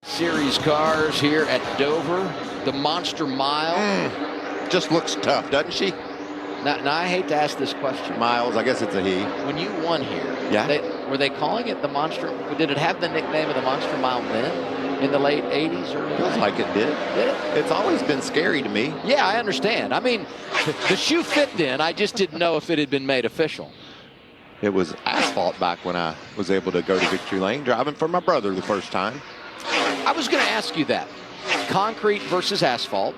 Series cars here at Dover, the Monster Mile. Just looks tough, doesn't she? Now, I hate to ask this question. Miles, I guess it's a he. When you won here, yeah, were they calling it the Monster? Did it have the nickname of the Monster Mile then, in the late 80s? Or feels like it did. Did it? It's always been scary to me. Yeah, I understand. I mean, the shoe fit then. I just didn't know if it had been made official. It was asphalt back when I was able to go to Victory Lane, driving for my brother the first time. I was going to ask you that. Concrete versus asphalt.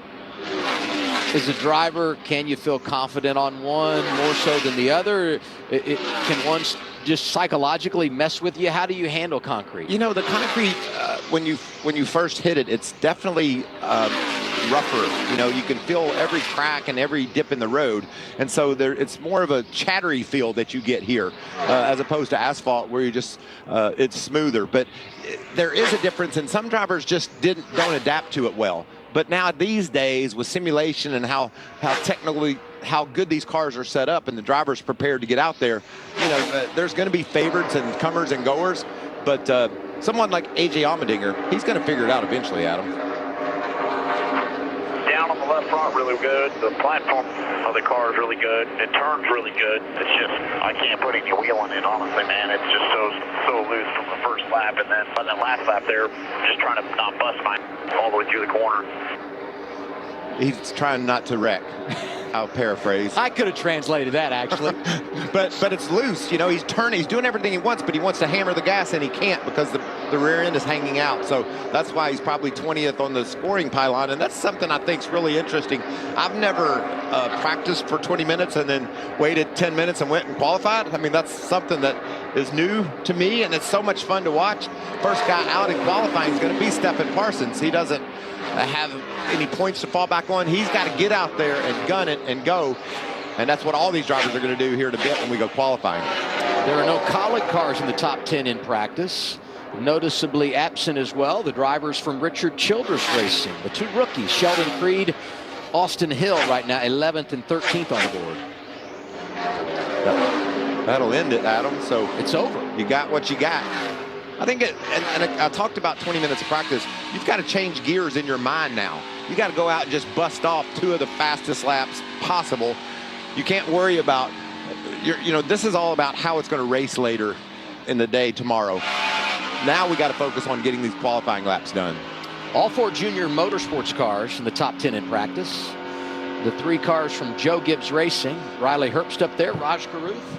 As a driver, can you feel confident on one more so than the other? Can one just psychologically mess with you? How do you handle concrete? You know, the concrete, when you first hit it, it's definitely rougher. You know, you can feel every crack and every dip in the road. And so it's more of a chattery feel that you get here as opposed to asphalt where you just, it's smoother. But there is a difference, and some drivers just don't adapt to it well. But now these days with simulation and how good these cars are set up and the drivers prepared to get out there, you know, there's going to be favorites and comers and goers. But someone like A.J. Allmendinger, he's going to figure it out eventually, Adam. Down on the left front, really good. The platform of the car is really good. It turns really good. It's just, I can't put any wheel in it, honestly, man. It's just so loose from the first lap. And then by that last lap there, just trying to not bust mine all the way through the corner. He's trying not to wreck. I'll paraphrase. I could have translated that, actually. but it's loose. You know, he's turning. He's doing everything he wants, but he wants to hammer the gas, and he can't because the rear end is hanging out. So that's why he's probably 20th on the scoring pylon, and that's something I think is really interesting. I've never practiced for 20 minutes and then waited 10 minutes and went and qualified. I mean, that's something that is new to me, and it's so much fun to watch. First guy out in qualifying is going to be Stephen Parsons. He doesn't have any points to fall back on. He's got to get out there and gun it and go. And that's what all these drivers are going to do here in a bit when we go qualifying. There are no Colleague cars in the top 10 in practice. Noticeably absent as well, the drivers from Richard Childress Racing. The two rookies, Sheldon Creed, Austin Hill right now, 11th and 13th on the board. That'll end it, Adam. So it's over. You got what you got. I think and I talked about 20 minutes of practice. You've got to change gears in your mind now. You got to go out and just bust off 2 of the fastest laps possible. You can't worry about, you know, this is all about how it's going to race later in the day tomorrow. Now we got to focus on getting these qualifying laps done. All 4 junior motorsports cars in the top 10 in practice. The 3 cars from Joe Gibbs Racing, Riley Herbst up there, Raj Caruth,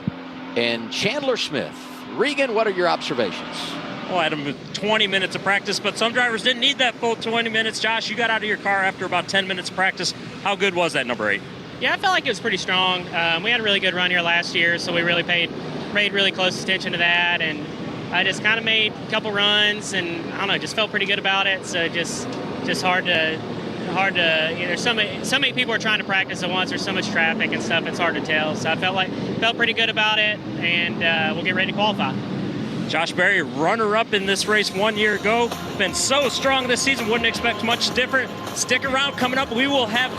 and Chandler Smith. Regan, what are your observations? Well, Adam, 20 minutes of practice, but some drivers didn't need that full 20 minutes. Josh, you got out of your car after about 10 minutes of practice. How good was that number 8? Yeah, I felt like it was pretty strong. We had a really good run here last year, so we really paid really close attention to that, and I just kind of made a couple runs, and I don't know, just felt pretty good about it. So just hard to you know, so many people are trying to practice at once. There's so much traffic and stuff, it's hard to tell. So I felt pretty good about it, and we'll get ready to qualify. Josh Berry, runner-up in this race 1 year ago. Been so strong this season, wouldn't expect much different. Stick around, coming up, we will have